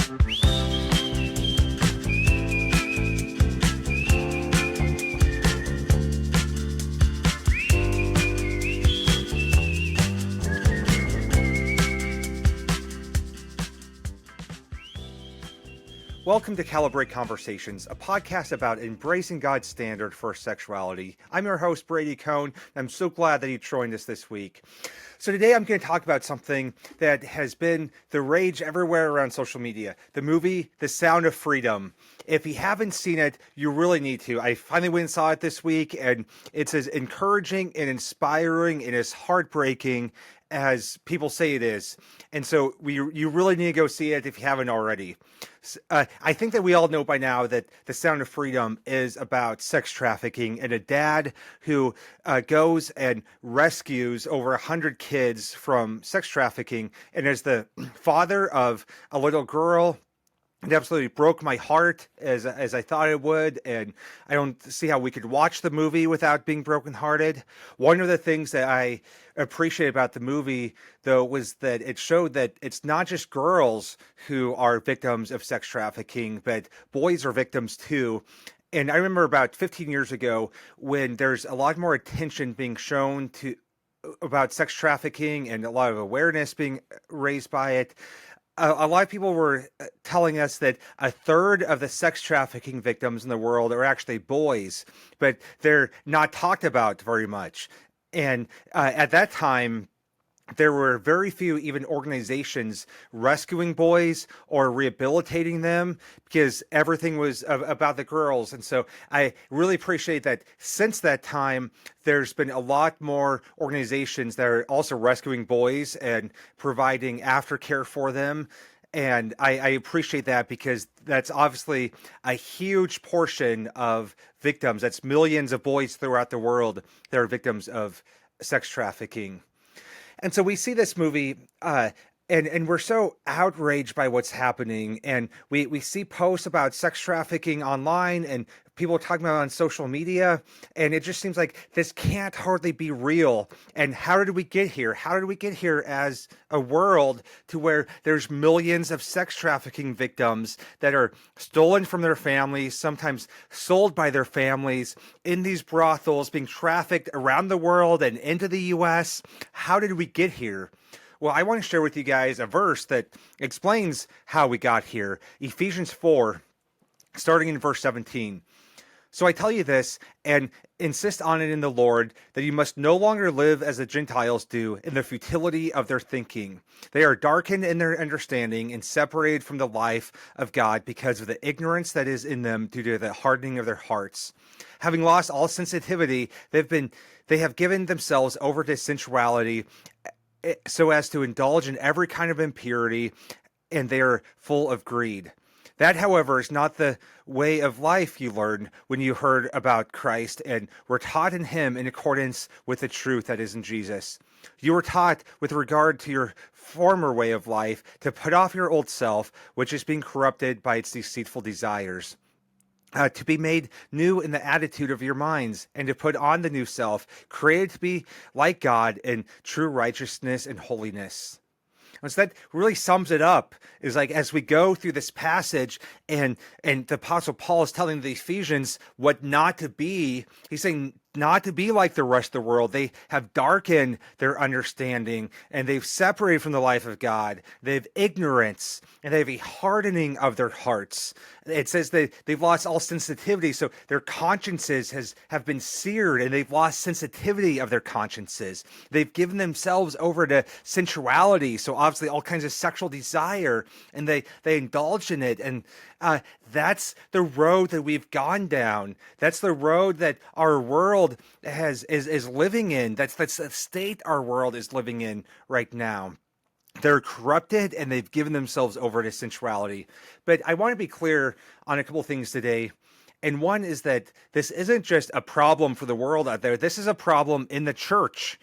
Welcome to Calibrate Conversations, a podcast about embracing God's standard for sexuality. I'm your host, Brady Cohn. I'm so glad that you joined us this week. So today I'm going to talk about something that has been the rage everywhere around social media, the movie The Sound of Freedom. If you haven't seen it, you really need to. I finally went and saw it this week, and it's as encouraging and inspiring and as heartbreaking as people say it is. And so you really need to go see it if you haven't already. I think that we all know by now that The Sound of Freedom is about sex trafficking and a dad who goes and rescues over 100 kids from sex trafficking. And as the father of a little girl, it absolutely broke my heart as I thought it would, and I don't see how we could watch the movie without being brokenhearted. One of the things that I appreciate about the movie, though, was that it showed that it's not just girls who are victims of sex trafficking, but boys are victims too. And I remember about 15 years ago when there's a lot more attention being shown to about sex trafficking and a lot of awareness being raised by it. A lot of people were telling us that a third of the sex trafficking victims in the world are actually boys, but they're not talked about very much. And at that time, there were very few even organizations rescuing boys or rehabilitating them because everything was about the girls. And so I really appreciate that since that time, there's been a lot more organizations that are also rescuing boys and providing aftercare for them. And I appreciate that because that's obviously a huge portion of victims. That's millions of boys throughout the world that are victims of sex trafficking. And so we see this movie, and we're so outraged by what's happening. And we see posts about sex trafficking online and people talking about it on social media. And it just seems like this can't hardly be real. And how did we get here? How did we get here as a world to where there's millions of sex trafficking victims that are stolen from their families, sometimes sold by their families in these brothels, being trafficked around the world and into the U.S.? How did we get here? Well, I want to share with you guys a verse that explains how we got here. Ephesians 4, starting in verse 17. So I tell you this, and insist on it in the Lord, that you must no longer live as the Gentiles do in the futility of their thinking. They are darkened in their understanding and separated from the life of God because of the ignorance that is in them due to the hardening of their hearts. Having lost all sensitivity, they have given themselves over to sensuality so as to indulge in every kind of impurity, and they are full of greed. That, however, is not the way of life you learned when you heard about Christ and were taught in him in accordance with the truth that is in Jesus. You were taught with regard to your former way of life to put off your old self, which is being corrupted by its deceitful desires. To be made new in the attitude of your minds, and to put on the new self, created to be like God in true righteousness and holiness. And so that really sums it up, is like as we go through this passage and the Apostle Paul is telling the Ephesians what not to be, he's saying not to be like the rest of the world. They have darkened their understanding and they've separated from the life of God. They have ignorance and they have a hardening of their hearts. It says they've lost all sensitivity. So their consciences have been seared and they've lost sensitivity of their consciences. They've given themselves over to sensuality. So obviously all kinds of sexual desire, and they indulge in it. And that's the road that we've gone down. That's the road that our world is living in. That's the state our world is living in right now. They're corrupted and they've given themselves over to sensuality. But I want to be clear on a couple things today. And one is that this isn't just a problem for the world out there. This is a problem in the church.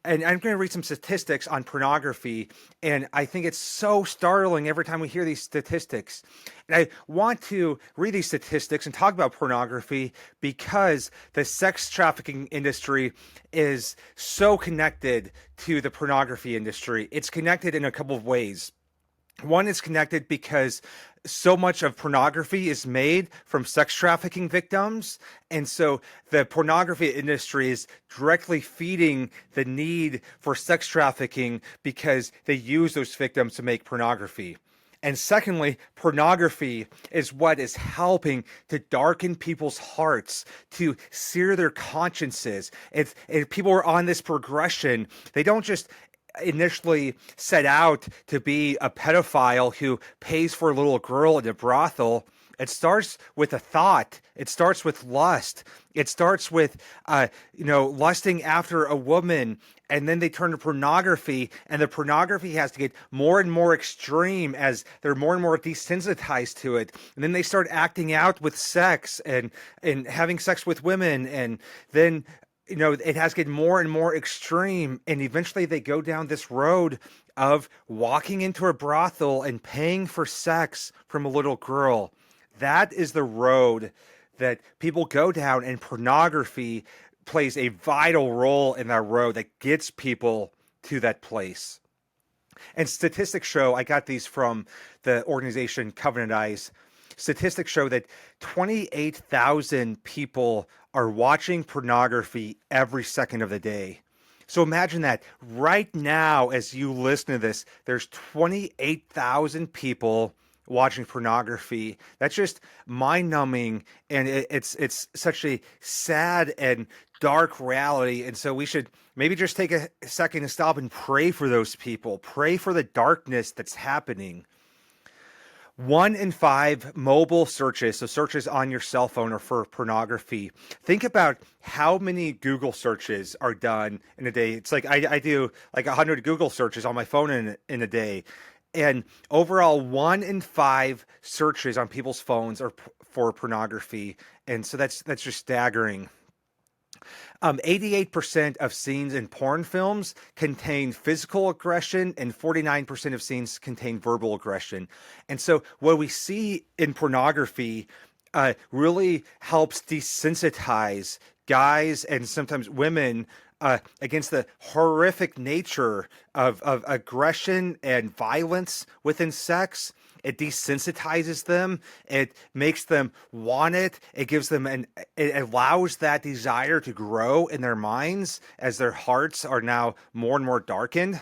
And I'm going to read some statistics on pornography, and I think it's so startling every time we hear these statistics. And I want to read these statistics and talk about pornography because the sex trafficking industry is so connected to the pornography industry. It's connected in a couple of ways. One is connected because so much of pornography is made from sex trafficking victims. And so the pornography industry is directly feeding the need for sex trafficking because they use those victims to make pornography. And secondly, pornography is what is helping to darken people's hearts, to sear their consciences. If people are on this progression, they don't just initially set out to be a pedophile who pays for a little girl in a brothel. It starts with a thought. It starts with lust. It starts with, lusting after a woman, and then they turn to pornography, and the pornography has to get more and more extreme as they're more and more desensitized to it. And then they start acting out with sex and having sex with women, and then it has to get more and more extreme, and eventually they go down this road of walking into a brothel and paying for sex from a little girl. That is the road that people go down, and pornography plays a vital role in that road that gets people to that place. And statistics show, I got these from the organization Covenant Eyes, statistics show that 28,000 people are watching pornography every second of the day. So imagine that right now, as you listen to this, there's 28,000 people watching pornography. That's just mind-numbing, and it's such a sad and dark reality. And so we should maybe just take a second to stop and pray for those people. Pray for the darkness that's happening. 1 in 5 mobile searches, so searches on your cell phone, are for pornography. Think about how many Google searches are done in a day. It's like I do like 100 Google searches on my phone in a day. And overall, 1 in 5 searches on people's phones are for pornography. And so that's just staggering. 88% of scenes in porn films contain physical aggression, and 49% of scenes contain verbal aggression. And so what we see in pornography really helps desensitize guys and sometimes women against the horrific nature of aggression and violence within sex. It desensitizes them. It makes them want it. It gives them it allows that desire to grow in their minds as their hearts are now more and more darkened.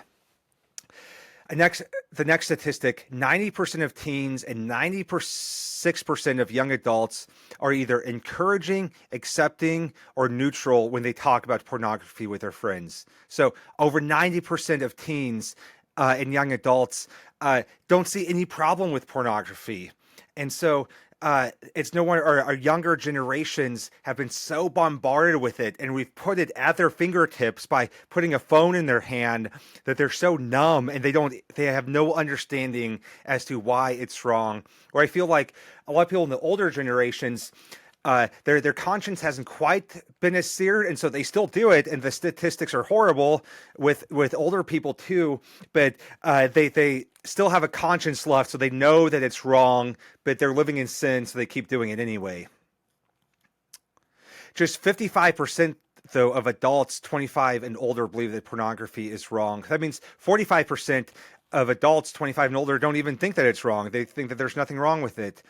The next statistic, 90% of teens and 96% of young adults are either encouraging, accepting, or neutral when they talk about pornography with their friends. So over 90% of teens and young adults don't see any problem with pornography. And so it's no wonder our younger generations have been so bombarded with it, and we've put it at their fingertips by putting a phone in their hand, that they're so numb and they have no understanding as to why it's wrong. Or I feel like a lot of people in the older generations, their conscience hasn't quite been as seared, and so they still do it, and the statistics are horrible with older people too, but they still have a conscience left, so they know that it's wrong, but they're living in sin, so they keep doing it anyway. Just 55%, though, of adults 25 and older believe that pornography is wrong. That means 45% of adults 25 and older don't even think that it's wrong. They think that there's nothing wrong with it.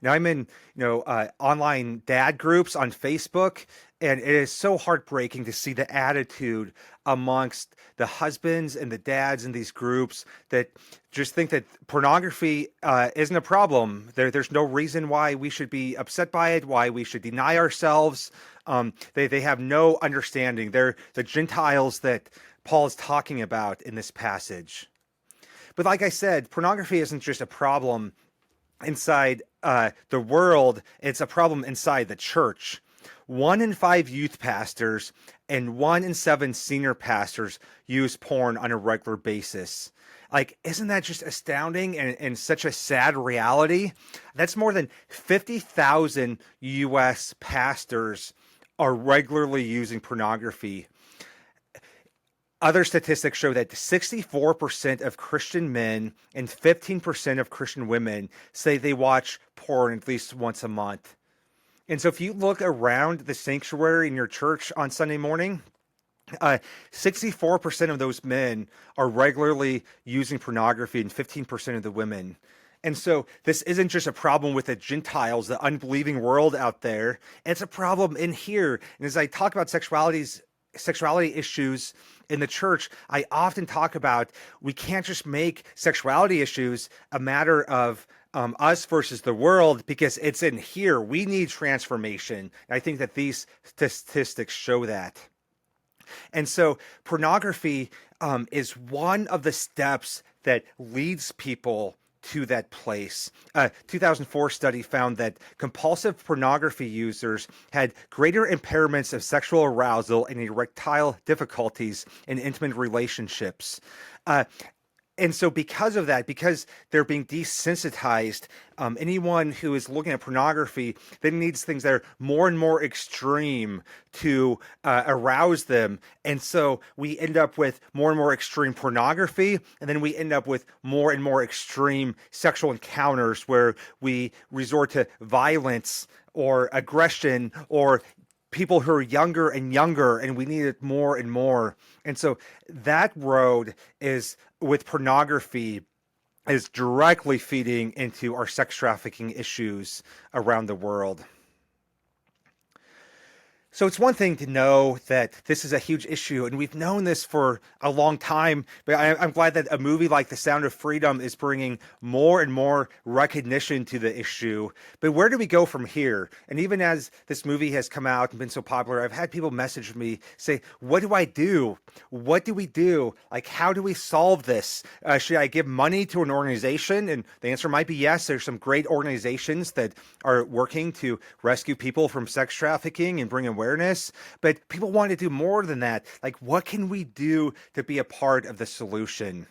Now, I'm in, online dad groups on Facebook, and it is so heartbreaking to see the attitude amongst the husbands and the dads in these groups that just think that pornography isn't a problem. There's no reason why we should be upset by it, why we should deny ourselves. They have no understanding. They're the Gentiles that Paul is talking about in this passage. But like I said, pornography isn't just a problem inside the world, it's a problem inside the church. 1 in 5 youth pastors and 1 in 7 senior pastors use porn on a regular basis. Like, isn't that just astounding and such a sad reality? That's more than 50,000 U.S. pastors are regularly using pornography. Other statistics show that 64% of Christian men and 15% of Christian women say they watch porn at least once a month. And so if you look around the sanctuary in your church on Sunday morning, Uh, 64% of those men are regularly using pornography, and 15% of the women. And so this isn't just a problem with the Gentiles, the unbelieving world out there. It's a problem in here. And as I talk about sexuality issues in the church, I often talk about we can't just make sexuality issues a matter of us versus the world, because it's in here. We need transformation. And I think that these statistics show that. And so pornography is one of the steps that leads people to that place. A 2004 study found that compulsive pornography users had greater impairments of sexual arousal and erectile difficulties in intimate relationships. And so because of that, because they're being desensitized, anyone who is looking at pornography then needs things that are more and more extreme to arouse them. And so we end up with more and more extreme pornography, and then we end up with more and more extreme sexual encounters where we resort to violence or aggression or people who are younger and younger, and we need it more and more. And so that road is with pornography is directly feeding into our sex trafficking issues around the world. So it's one thing to know that this is a huge issue, and we've known this for a long time, but I'm glad that a movie like The Sound of Freedom is bringing more and more recognition to the issue. But where do we go from here? And even as this movie has come out and been so popular, I've had people message me, say, what do I do? What do we do? Like, how do we solve this? Should I give money to an organization? And the answer might be yes. There's some great organizations that are working to rescue people from sex trafficking and bring awareness. But people want to do more than that. Like, what can we do to be a part of the solution?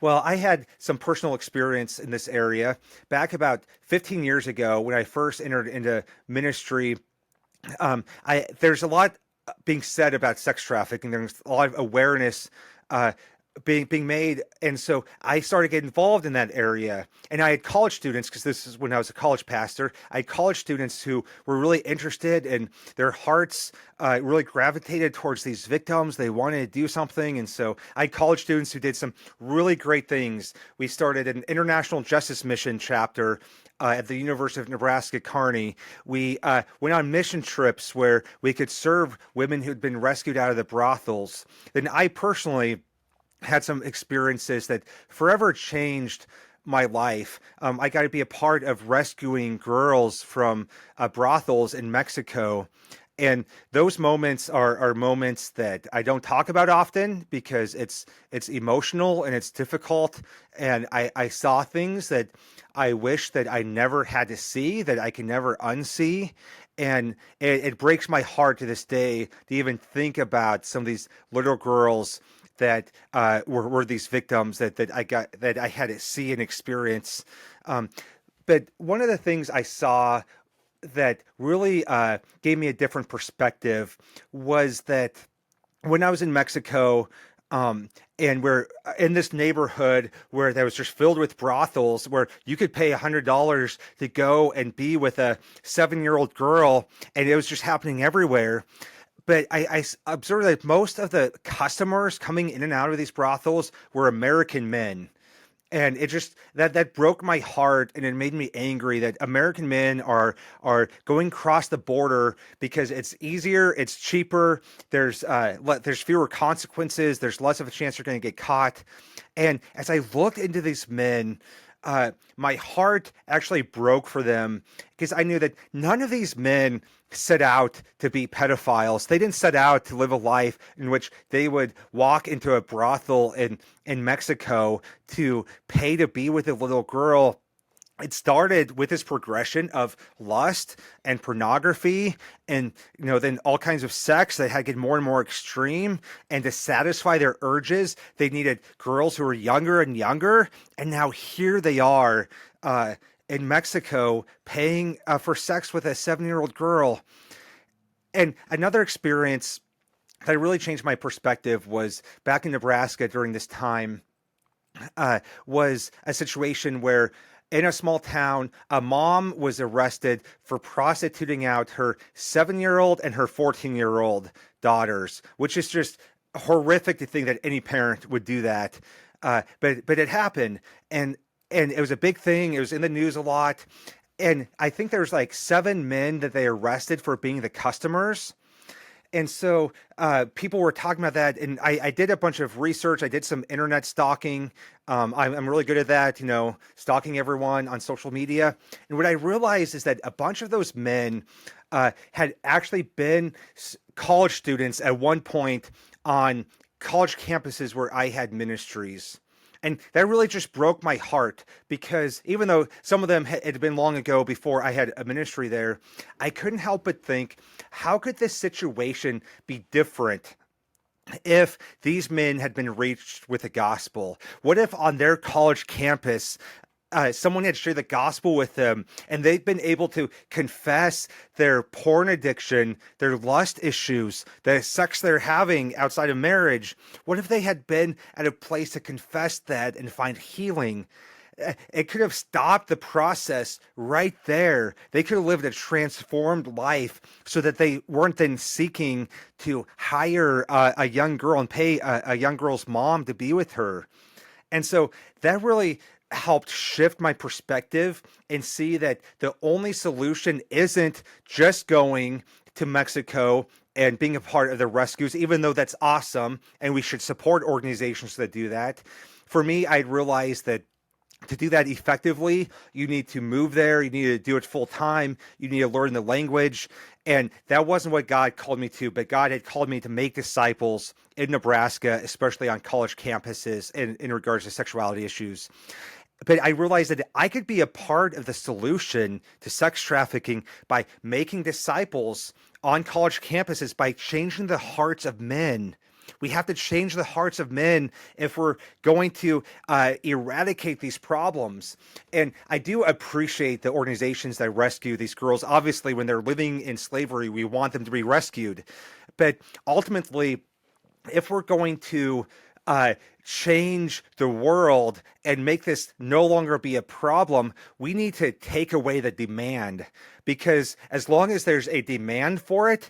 Well, I had some personal experience in this area back about 15 years ago when I first entered into ministry. There's a lot being said about sex trafficking. There's a lot of awareness being made. And so I started getting involved in that area. And I had college students, because this is when I was a college pastor, I had college students who were really interested, and their hearts really gravitated towards these victims. They wanted to do something. And so I had college students who did some really great things. We started an international justice mission chapter at the University of Nebraska, Kearney. We went on mission trips where we could serve women who'd been rescued out of the brothels. Then I personally had some experiences that forever changed my life. I got to be a part of rescuing girls from brothels in Mexico. And those moments are moments that I don't talk about often because it's emotional and it's difficult. And I saw things that I wish that I never had to see, that I can never unsee. And it breaks my heart to this day to even think about some of these little girls that were these victims that I had to see and experience. But one of the things I saw that really gave me a different perspective was that when I was in Mexico, and we're in this neighborhood where that was just filled with brothels, where you could pay $100 to go and be with a 7-year-old girl, and it was just happening everywhere. But I observed that most of the customers coming in and out of these brothels were American men. And it just that broke my heart, and it made me angry that American men are going across the border because it's easier, it's cheaper, there's fewer consequences, there's less of a chance you're going to get caught. And as I looked into these men, my heart actually broke for them, because I knew that none of these men set out to be pedophiles. They didn't set out to live a life in which they would walk into a brothel in Mexico to pay to be with a little girl. It started with this progression of lust and pornography, and then all kinds of sex that had to get more and more extreme. And to satisfy their urges, they needed girls who were younger and younger. And now here they are in Mexico paying for sex with a 7-year-old girl. And another experience that really changed my perspective was back in Nebraska during this time. Was a situation where in a small town, a mom was arrested for prostituting out her 7-year-old and her 14-year-old daughters, which is just horrific to think that any parent would do that. But it happened, and it was a big thing. It was in the news a lot. And I think there's like 7 men that they arrested for being the customers. And so people were talking about that, and I did a bunch of research. I did some internet stalking. I'm really good at that, stalking everyone on social media. And what I realized is that a bunch of those men had actually been college students at one point on college campuses where I had ministries. And that really just broke my heart, because even though some of them had been long ago before I had a ministry there, I couldn't help but think, how could this situation be different if these men had been reached with the gospel? What if on their college campus, someone had shared the gospel with them and they've been able to confess their porn addiction, their lust issues, the sex they're having outside of marriage? What if they had been at a place to confess that and find healing? It could have stopped the process right there. They could have lived a transformed life so that they weren't then seeking to hire a young girl and pay a young girl's mom to be with her. And so that really helped shift my perspective and see that the only solution isn't just going to Mexico and being a part of the rescues, even though that's awesome and we should support organizations that do that. For me, I realized that to do that effectively, you need to move there. You need to do it full time. You need to learn the language. And that wasn't what God called me to, but God had called me to make disciples in Nebraska, especially on college campuses in regards to sexuality issues. But I realized that I could be a part of the solution to sex trafficking by making disciples on college campuses, by changing the hearts of men. We have to change the hearts of men if we're going to eradicate these problems. And I do appreciate the organizations that rescue these girls. Obviously, when they're living in slavery, we want them to be rescued. But ultimately, if we're going to change the world and make this no longer be a problem, we need to take away the demand. Because as long as there's a demand for it,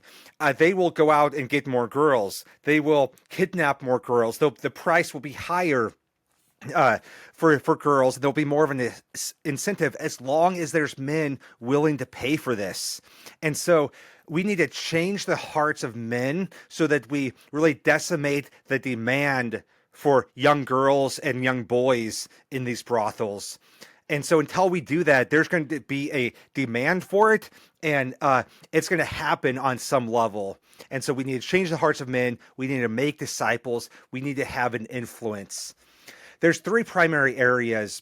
they will go out and get more girls. They will kidnap more girls. The price will be higher for girls. There'll be more of an incentive as long as there's men willing to pay for this. And so we need to change the hearts of men so that we really decimate the demand for young girls and young boys in these brothels. And so until we do that, there's going to be a demand for it, and it's going to happen on some level. And so we need to change the hearts of men. We need to make disciples. We need to have an influence. There's 3 primary areas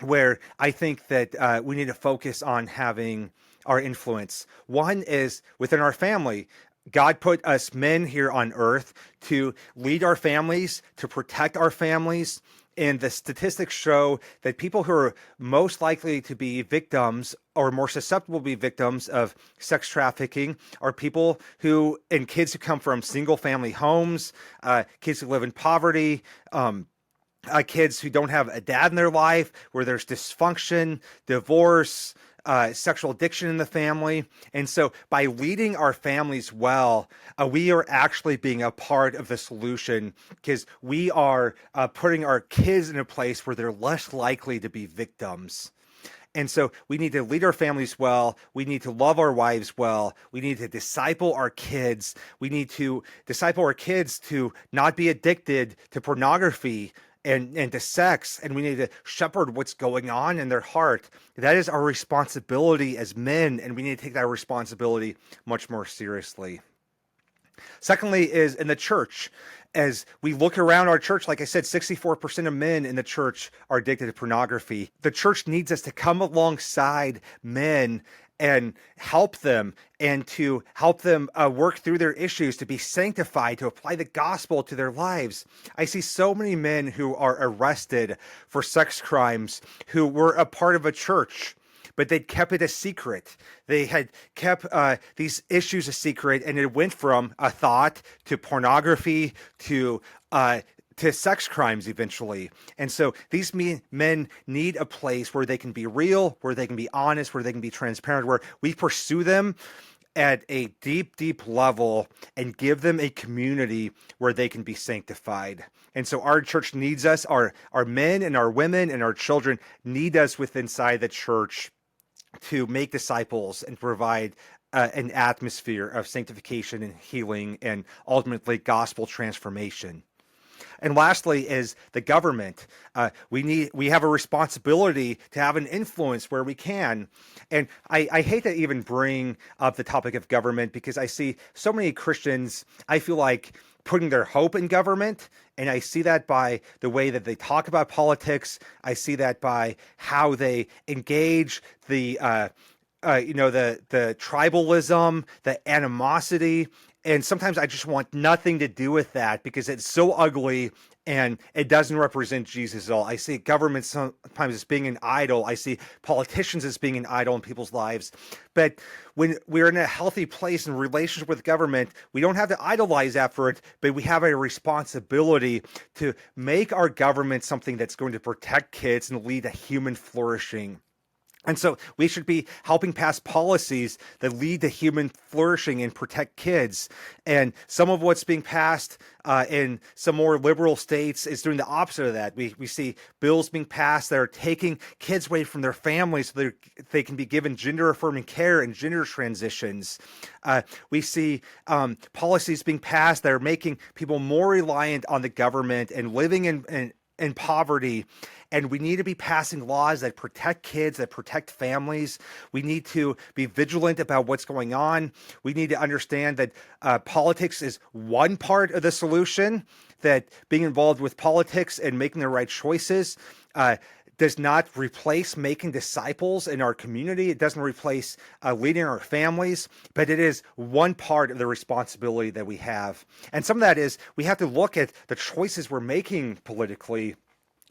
where I think that we need to focus on having our influence. One is within our family. God put us men here on earth to lead our families, to protect our families. And the statistics show that people who are most likely to be victims or more susceptible to be victims of sex trafficking are people who, and kids who come from single family homes, kids who live in poverty, kids who don't have a dad in their life, where there's dysfunction, divorce, sexual addiction in the family. And so by leading our families well, we are actually being a part of the solution, because we are putting our kids in a place where they're less likely to be victims. And so we need to lead our families well. We need to love our wives well. We need to disciple our kids. We need to disciple our kids to not be addicted to pornography and to sex, and we need to shepherd what's going on in their heart. That is our responsibility as men, and we need to take that responsibility much more seriously. Secondly is in the church. As we look around our church, like I said, 64% of men in the church are addicted to pornography. The church needs us to come alongside men and help them, and to help them work through their issues, to be sanctified, to apply the gospel to their lives. I see so many men who are arrested for sex crimes who were a part of a church, but they'd kept it a secret. They had kept these issues a secret, and it went from a thought to pornography to to sex crimes eventually. And so these men need a place where they can be real, where they can be honest, where they can be transparent, where we pursue them at a deep, deep level and give them a community where they can be sanctified. And so our church needs us, our men and our women and our children need us within inside the church to make disciples and provide an atmosphere of sanctification and healing and ultimately gospel transformation. And lastly is the government. We have a responsibility to have an influence where we can. And I hate to even bring up the topic of government because I see so many Christians, I feel like, putting their hope in government. And I see that by the way that they talk about politics. I see that by how they engage the tribalism, the animosity. And sometimes I just want nothing to do with that because it's so ugly and it doesn't represent Jesus at all. I see government sometimes as being an idol. I see politicians as being an idol in people's lives. But when we're in a healthy place in relationship with government, we don't have to idolize after it, but we have a responsibility to make our government something that's going to protect kids and lead to human flourishing. And so we should be helping pass policies that lead to human flourishing and protect kids. And some of what's being passed in some more liberal states is doing the opposite of that. We see bills being passed that are taking kids away from their families so they can be given gender-affirming care and gender transitions. We see policies being passed that are making people more reliant on the government and living in poverty. And we need to be passing laws that protect kids, that protect families. We need to be vigilant about what's going on. We need to understand that politics is one part of the solution, that being involved with politics and making the right choices does not replace making disciples in our community. It doesn't replace leading our families, but it is one part of the responsibility that we have. And some of that is we have to look at the choices we're making politically.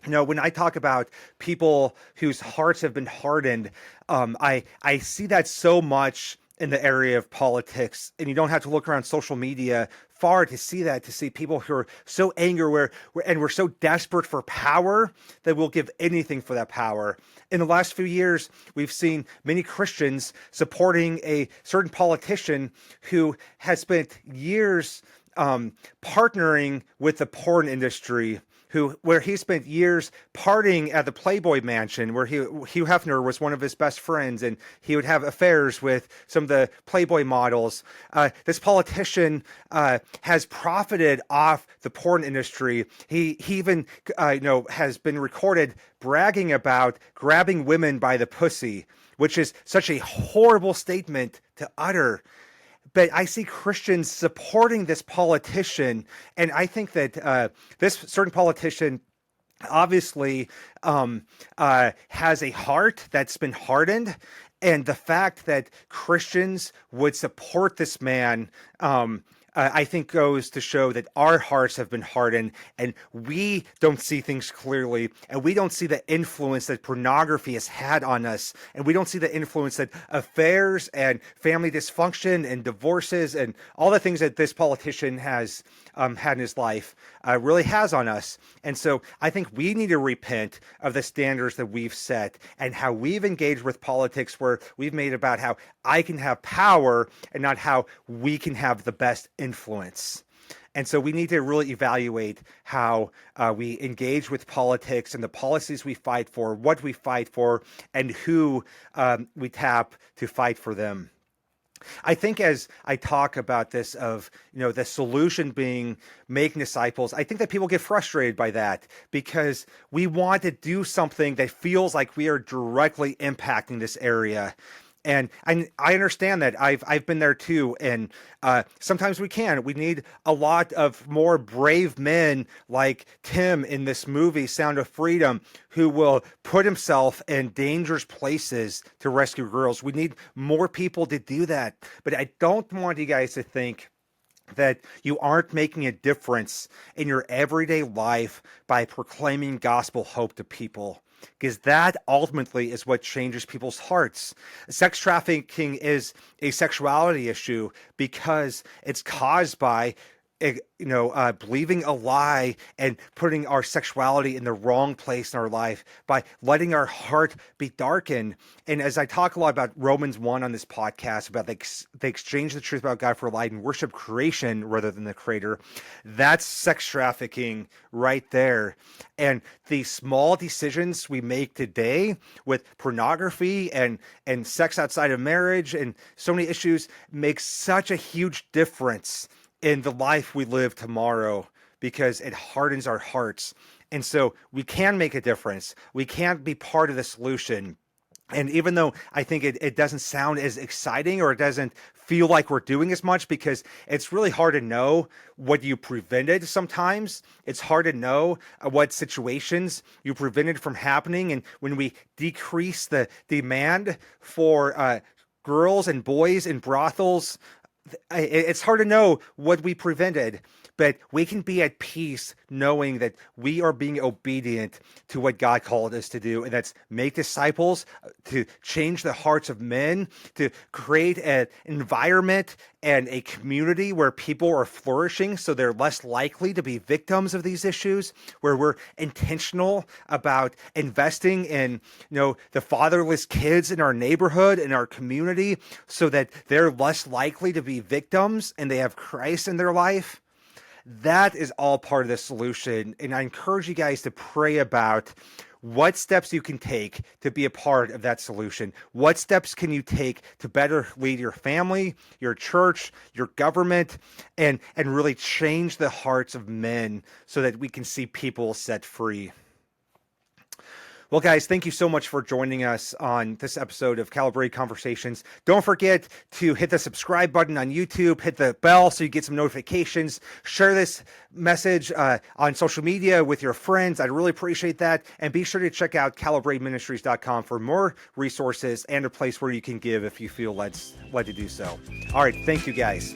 You know, when I talk about people whose hearts have been hardened, I see that so much in the area of politics. And you don't have to look around social media far to see that, to see people who are so angry and we're so desperate for power that we'll give anything for that power. In the last few years, we've seen many Christians supporting a certain politician who has spent years partnering with the porn industry, where he spent years partying at the Playboy Mansion, where Hugh Hefner was one of his best friends, and he would have affairs with some of the Playboy models. This politician has profited off the porn industry. He even has been recorded bragging about grabbing women by the pussy, which is such a horrible statement to utter. But I see Christians supporting this politician, and I think that this certain politician obviously has a heart that's been hardened, and the fact that Christians would support this man I think goes to show that our hearts have been hardened and we don't see things clearly, and we don't see the influence that pornography has had on us, and we don't see the influence that affairs and family dysfunction and divorces and all the things that this politician has had in his life really has on us. And so I think we need to repent of the standards that we've set and how we've engaged with politics, where we've made about how I can have power and not how we can have the best influence. And so we need to really evaluate how we engage with politics and the policies we fight for, what we fight for, and who we tap to fight for them. I think as I talk about this of, the solution being making disciples, I think that people get frustrated by that because we want to do something that feels like we are directly impacting this area. And I understand that. I've been there too. And sometimes we need a lot of more brave men like Tim in this movie, Sound of Freedom, who will put himself in dangerous places to rescue girls. We need more people to do that. But I don't want you guys to think that you aren't making a difference in your everyday life by proclaiming gospel hope to people, because that ultimately is what changes people's hearts. Sex trafficking is a sexuality issue because it's caused by believing a lie and putting our sexuality in the wrong place in our life, by letting our heart be darkened. And as I talk a lot about Romans 1 on this podcast, about they exchange the truth about God for a lie and worship creation rather than the creator, that's sex trafficking right there. And the small decisions we make today with pornography and sex outside of marriage and so many issues make such a huge difference in the life we live tomorrow, because it hardens our hearts. And so we can make a difference. We can be part of the solution. And even though I think it doesn't sound as exciting, or it doesn't feel like we're doing as much, because it's really hard to know what you prevented sometimes. It's hard to know what situations you prevented from happening. And when we decrease the demand for girls and boys in brothels, it's hard to know what we prevented, but we can be at peace knowing that we are being obedient to what God called us to do, and that's make disciples, to change the hearts of men, to create an environment and a community where people are flourishing so they're less likely to be victims of these issues, where we're intentional about investing in the fatherless kids in our neighborhood, in our community, so that they're less likely to be victims and they have Christ in their life. That is all part of the solution. And I encourage you guys to pray about what steps you can take to be a part of that solution. What steps can you take to better lead your family, your church, your government, and really change the hearts of men so that we can see people set free. Well, guys, thank you so much for joining us on this episode of Calibrate Conversations. Don't forget to hit the subscribe button on YouTube, hit the bell so you get some notifications, share this message on social media with your friends. I'd really appreciate that. And be sure to check out calibrateministries.com for more resources and a place where you can give if you feel led to do so. All right. Thank you, guys.